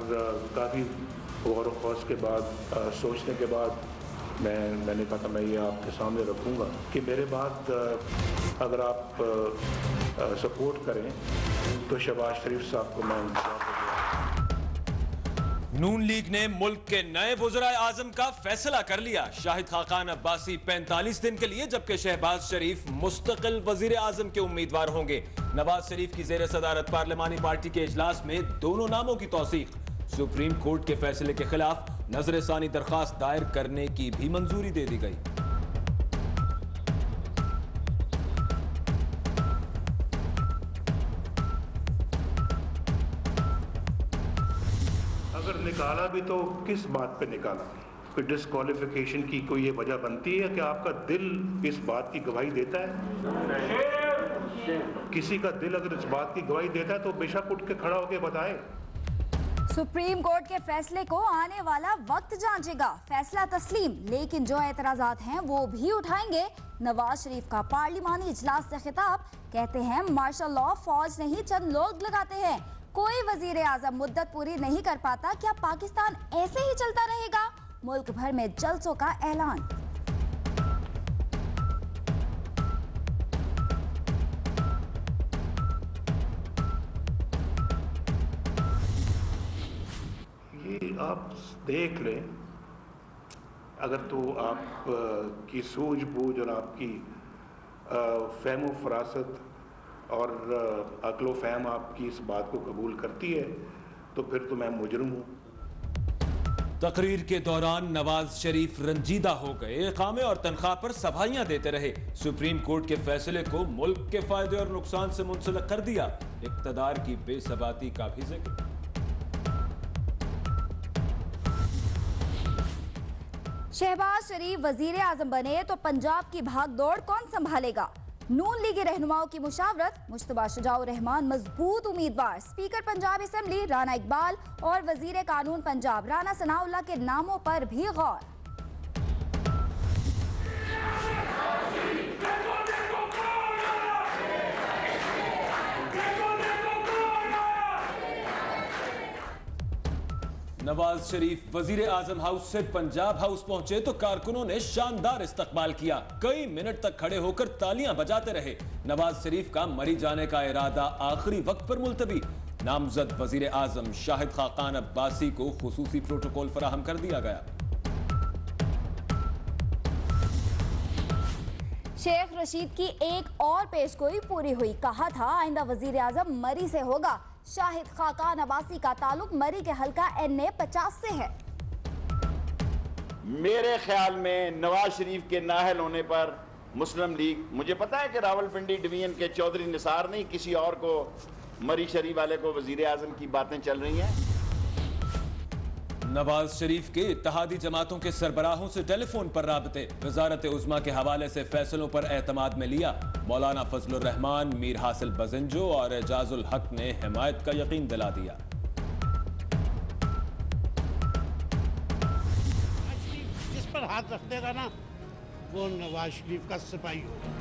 काफ़ी गौर व खौस के बाद सोचने के बाद मैंने कहा मैं ये आपके सामने रखूँगा कि मेरे बाद अगर आप सपोर्ट करें तो शहबाज शरीफ साहब को मैं नून लीग ने मुल्क के नए वज़ीर आज़म का फैसला कर लिया। शाहिद खाकान अब्बासी 45 दिन के लिए, जबकि शहबाज शरीफ मुस्तकिल वज़ीर आज़म के उम्मीदवार होंगे। नवाज शरीफ की ज़ेर सदारत पार्लिमानी पार्टी के इजलास में दोनों नामों की तौसीक। सुप्रीम कोर्ट के फैसले के खिलाफ नजर सानी दरखास्त दायर करने की भी मंजूरी दे दी गई। अगर निकाला भी तो किस बात पे निकाला? कोई डिस्क्वालिफिकेशन की कोई ये वजह बनती है कि आपका दिल इस बात की गवाही देता है? किसी का दिल अगर इस बात की गवाही देता है तो बेशक उठ के खड़ा होकर बताए। सुप्रीम कोर्ट के फैसले को आने वाला वक्त जांचेगा। फैसला तस्लीम, लेकिन जो एतराजात हैं वो भी उठाएंगे। नवाज शरीफ का पार्लिमानी इजलास से खिताब, कहते हैं मार्शल लॉ फौज नहीं चंद लोग लगाते हैं। कोई वजीर आजम मुद्दत पूरी नहीं कर पाता, क्या पाकिस्तान ऐसे ही चलता रहेगा? मुल्क भर में जलसों का ऐलान। ये आप देख लें, अगर तो आप की सूझबूझ और आपकी फहम फरासत और अक्लो फहम आपकी इस बात को कबूल करती है तो फिर तो मैं मुजरिम हूँ। तकरीर के दौरान नवाज शरीफ रंजीदा हो गए, इकामे और तनख्वाह पर सफाइयां देते रहे। सुप्रीम कोर्ट के फैसले को मुल्क के फायदे और नुकसान से मुंसलिक कर दिया। इक़्तिदार की बेसबाती का भी जिक्र। शहबाज शरीफ वजीर आजम बने तो पंजाब की भागदौड़ कौन संभालेगा? नून लीगी रहनुमाओं की मुशावरत, मुश्तबा शुजाउर रहमान मजबूत उम्मीदवार। स्पीकर पंजाब असेंबली राना इकबाल और वजीर कानून पंजाब राना सनाउल्लाह के नामों पर भी गौर। नवाज शरीफ वजीर आजम हाउस से पंजाब हाउस पहुंचे तो कारकुनों ने शानदार इस्तकबाल किया। कई मिनट तक खड़े होकर तालियां बजाते रहे। नवाज शरीफ का मरी जाने का इरादा आखिरी वक्त पर मुलतवी। नामजद वजीर आजम शाहिद खाकान अब्बासी को खुसूसी प्रोटोकॉल फराहम कर दिया गया। शेख रशीद की एक और पेशगोई पूरी हुई। कहा था आइंदा वजीर आजम मरी से होगा। शाहिद खाकान अब्बासी का ताल्लुक मरी के हल्का NA 50 से है। मेरे ख्याल में नवाज शरीफ के नाहल होने पर मुस्लिम लीग, मुझे पता है कि रावलपिंडी डिवीजन के चौधरी निसार नहीं, किसी और को मरी शरीफ वाले को वजीर आजम की बातें चल रही हैं। नवाज शरीफ के इत्तेहादी जमातों के सरबराहों से टेलीफोन पर राबते। वजारत उज़्मा के हवाले से फैसलों पर एतमाद में लिया। मौलाना फजलुर रहमान, मीर हासिल बजंजो और एजाजुल हक ने हिमायत का यकीन दिला दिया। जिस पर हाथ रख देगा ना वो नवाज शरीफ का सिपाही होगा।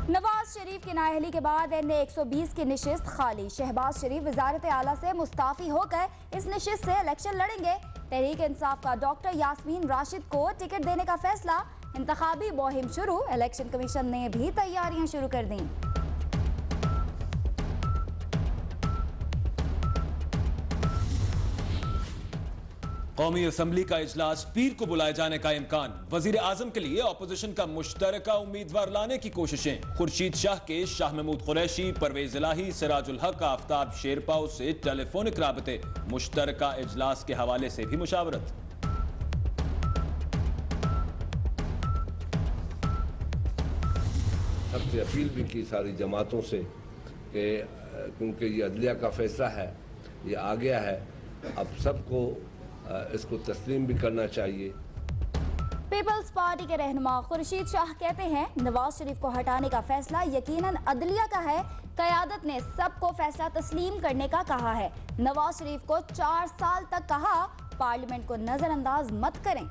नवाज शरीफ की नाअहली के बाद NA 120 की निशिस्त खाली। शहबाज शरीफ वजारत आला से मुस्ताफी होकर इस निशिस्त से इलेक्शन लड़ेंगे। तहरीक इंसाफ का डॉक्टर यास्मीन राशिद को टिकट देने का फैसला। इंतखाबी मुहिम शुरू, इलेक्शन कमीशन ने भी तैयारियां शुरू कर दी। कौमी असम्बली का इजलास पीर को बुलाए जाने का इम्कान। वजीर आजम के लिए अपोजिशन का मुश्तरका उम्मीदवार लाने की कोशिशें। खुर्शीद शाह के शाह महमूद कुरैशी, परवेज इलाही, सिराजुल हक, आफ्ताब शेरपाओ से टेलीफोनिक राबते। मुश्तरका इजलास के हवाले से भी मुशावरत। सबसे अपील भी की सारी जमातों से कि क्योंकि ये अदलिया का फैसला है, ये आ गया है, अब सबको इसको तस्लीम भी करना चाहिए। पीपल्स पार्टी के रहनुमा खुर्शीद शाह कहते हैं नवाज शरीफ को हटाने का फैसला यकीनन अदलिया का है। क़यादत ने सबको फैसला तस्लीम करने का कहा है। नवाज शरीफ को 4 साल तक कहा पार्लियामेंट को नजरअंदाज मत करें।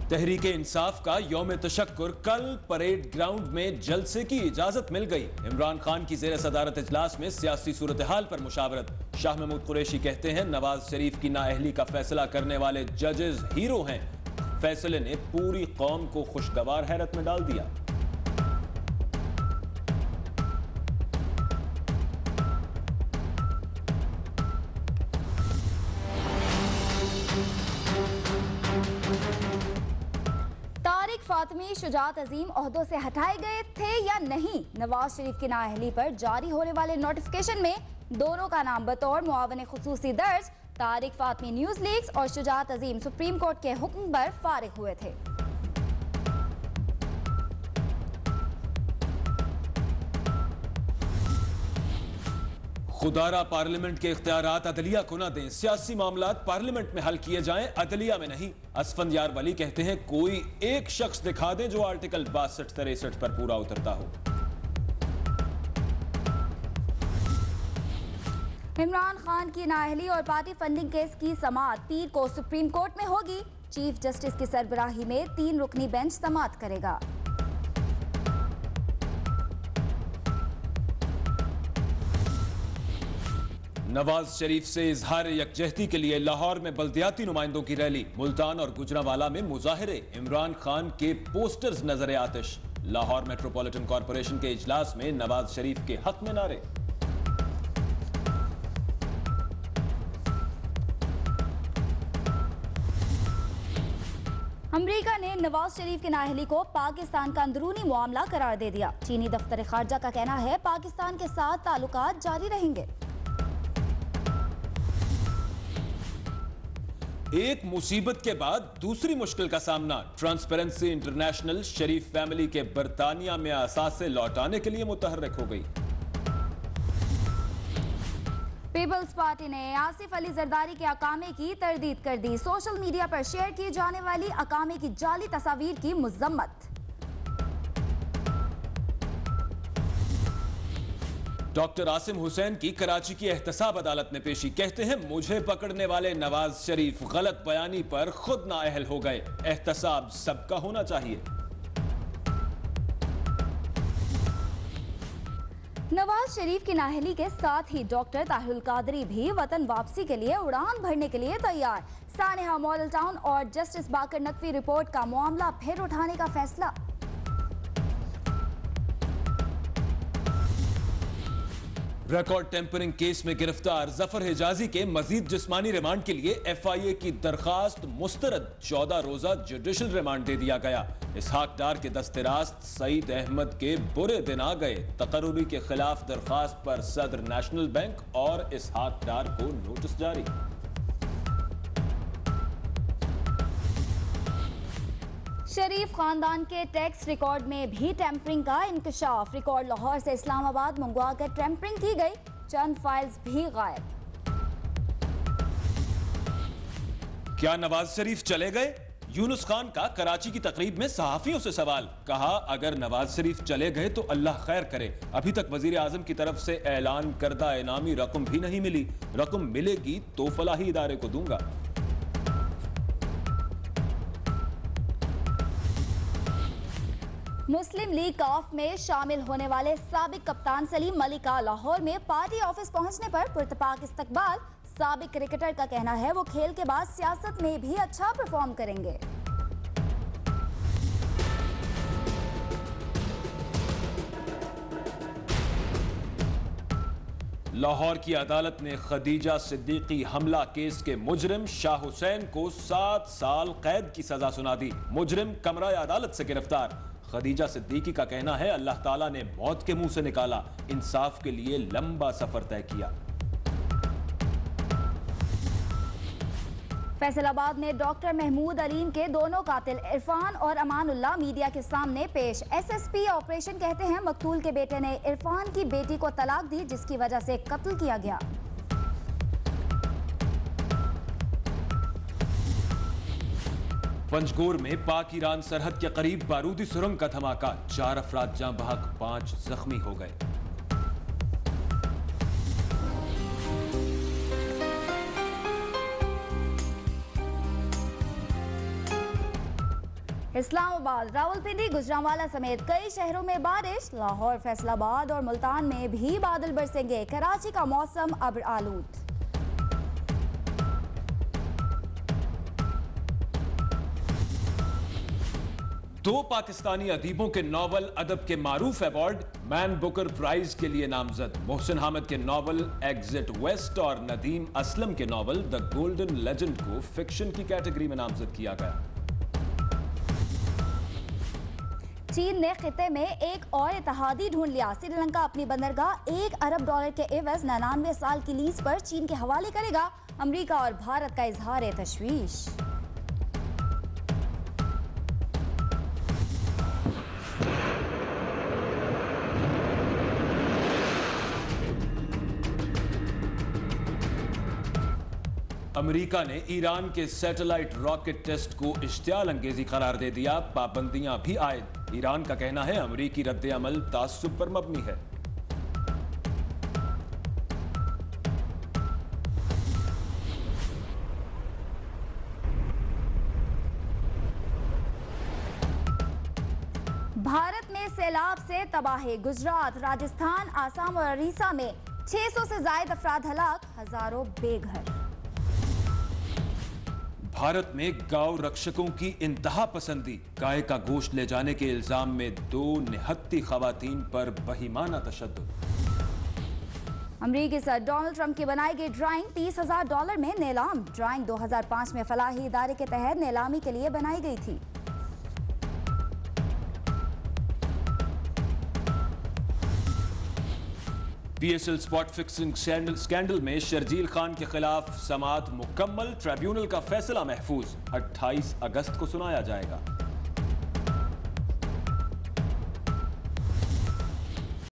तहरीके इंसाफ का यौम तशक्कुर कल परेड ग्राउंड में जलसे की इजाजत मिल गई। इमरान खान की जेर सदारत इजलास में सियासी सूरत हाल पर मुशावरत। शाह महमूद कुरैशी कहते हैं नवाज शरीफ की नाअहली का फैसला करने वाले जजेस हीरो हैं। फैसले ने पूरी कौम को खुशगवार हैरत में डाल दिया। फातिमी शुजात अजीम ओहदों से हटाए गए थे या नहीं? नवाज शरीफ की नाअहली पर जारी होने वाले नोटिफिकेशन में दोनों का नाम बतौर मुआवन खुसूसी दर्ज। तारिक फातिमी न्यूज लीक्स और शुजात अजीम सुप्रीम कोर्ट के हुक्म पर फारिग हुए थे। खुदारा पार्लियामेंट के इख्तियारात अदलिया को न दें, सियासी मामलात पार्लियामेंट में हल किए जाएं, अदलिया में नहीं। असफंदयार वली कहते हैं कोई एक शख्स दिखा दें जो आर्टिकल 62-63 पर पूरा उतरता हो। इमरान खान की नाअहली और पार्टी फंडिंग केस की समाअत पीर को सुप्रीम कोर्ट में होगी। चीफ जस्टिस की सरबराही में 3 रुकनी बेंच समाअत करेगा। नवाज शरीफ से इजहार यकजहती के लिए लाहौर में बल्दियाती नुमाइंदों की रैली। मुल्तान और गुजरांवाला में मुजाहिरे। इमरान खान के पोस्टर्स नजर आतिश। लाहौर मेट्रोपॉलिटन कॉरपोरेशन के इजलास में नवाज शरीफ के हक में नारे। अमेरिका ने नवाज शरीफ की नाअहली को पाकिस्तान का अंदरूनी मामला करार दे दिया। चीनी दफ्तर खारजा का कहना है पाकिस्तान के साथ ताल्लुकात जारी रहेंगे। एक मुसीबत के बाद दूसरी मुश्किल का सामना। ट्रांसपेरेंसी इंटरनेशनल शरीफ फैमिली के बरतानिया में असासे लौटाने के लिए मुतहर्रिक हो गई। पीपल्स पार्टी ने आसिफ अली जरदारी के अकामे की तरदीद कर दी। सोशल मीडिया पर शेयर की जाने वाली अकामे की जाली तस्वीर की मुज़म्मत। डॉक्टर आसिम हुसैन की कराची की एहतसाब अदालत में पेशी। कहते हैं मुझे पकड़ने वाले नवाज शरीफ गलत बयानी पर खुद नाअहल हो गए। एहतसाब सबका होना चाहिए। नवाज शरीफ की नाअहली के साथ ही डॉक्टर ताहिरुल कादरी भी वतन वापसी के लिए उड़ान भरने के लिए तैयार। सानेहा मॉडल टाउन और जस्टिस बाकर नकवी रिपोर्ट का मामला फिर उठाने का फैसला। रिकॉर्ड टेम्परिंग केस में गिरफ्तार जफर हिजाजी के मजीद जिस्मानी रिमांड के लिए FIA की दरखास्त मुस्तरद। 14 रोजा जुडिशल रिमांड दे दिया गया। इसहाक डार के दस्तरास्त सईद अहमद के बुरे दिन आ गए। तकर्रुरी के खिलाफ दरखास्त पर सदर नेशनल बैंक और इसहाक डार को नोटिस जारी। शरीफ खानदान के टैक्स रिकॉर्ड में भी टेम्परिंग का इंकशाफ। रिकॉर्ड लाहौर से इस्लामाबाद मंगवा कर टेम्परिंग की गई। चंद फाइल्स भी गायब। क्या नवाज शरीफ चले गए? यूनुस खान का कराची की तकरीब में सहाफियों से सवाल। कहा अगर नवाज शरीफ चले गए तो अल्लाह खैर करे। अभी तक वजीर आजम की तरफ से ऐलान करदा इनामी रकम भी नहीं मिली। रकम मिलेगी तो फलाही इदारे को दूंगा। मुस्लिम लीग काफ में शामिल होने वाले साबिक कप्तान सलीम मलिक का लाहौर में पार्टी ऑफिस पहुंचने पर पुरतपाक इस्तकबाल। साबिक क्रिकेटर का कहना है वो खेल के बाद सियासत में भी अच्छा परफॉर्म करेंगे। लाहौर की अदालत ने खदीजा सिद्दीकी हमला केस के मुजरिम शाह हुसैन को 7 साल कैद की सजा सुना दी। मुजरिम कमरा अदालत से गिरफ्तार। खदीजा सिद्दीकी का कहना है अल्लाह ताला ने मौत के मुंह से निकाला। इंसाफ के लिए लंबा सफर तय किया। फैसलाबाद में डॉक्टर महमूद अलीम के दोनों कातिल इरफान और अमानुल्लाह मीडिया के सामने पेश। SSP ऑपरेशन कहते हैं मकतूल के बेटे ने इरफान की बेटी को तलाक दी जिसकी वजह से कत्ल किया गया। पंजगोर में पाक ईरान सरहद के करीब बारूदी सुरंग का धमाका। 4 अफराद जाँ बहक, 5 जख्मी हो गए। इस्लामाबाद, रावलपिंडी, गुजरांवाला समेत कई शहरों में बारिश। लाहौर, फैसलाबाद और मुल्तान में भी बादल बरसेंगे। कराची का मौसम अब्र आलूद। दो पाकिस्तानी अदीबों के नॉवल अदब के मारूफ अवार्ड मैन बुकर प्राइज के लिए नामजद। मोहसिन हामिद के नॉवल एग्जिट वेस्ट और नदीम असलम के नॉवल द गोल्डन लेजेंड को फिक्शन की कैटेगरी में नामजद किया गया। चीन ने खिते में एक और इत्तेहादी ढूंढ लिया। श्रीलंका अपनी बंदरगाह $1 अरब के एवज 99 साल की लीज पर चीन के हवाले करेगा। अमेरिका और भारत का इजहार तशवीश। अमेरिका ने ईरान के सैटेलाइट रॉकेट टेस्ट को इश्तियाल अंगेजी करार दे दिया। पाबंदियां भी आयद। ईरान का कहना है अमेरिकी रद्द अमल तासुब पर मबनी है। भारत में सैलाब से तबाही। गुजरात, राजस्थान, आसाम और उड़ीसा में 600 से ज्यादा अफराद हलाक, हजारों बेघर। भारत में गौ रक्षकों की इंतहा पसंदी। गाय का गोश्त ले जाने के इल्जाम में 2 निहत्ती खवातीन पर बहिमाना तशद्दुद। अमरीकी सदर डोनाल्ड ट्रंप की बनाई गई ड्राइंग $30,000 में नीलाम। ड्राइंग 2005 में फलाही इदारे के तहत नीलामी के लिए बनाई गई थी। PSL स्पॉट फिक्सिंग स्कैंडल में शर्जील खान के खिलाफ समाअत मुकम्मल। ट्रिब्यूनल का फैसला महफूज 28 अगस्त को सुनाया जाएगा।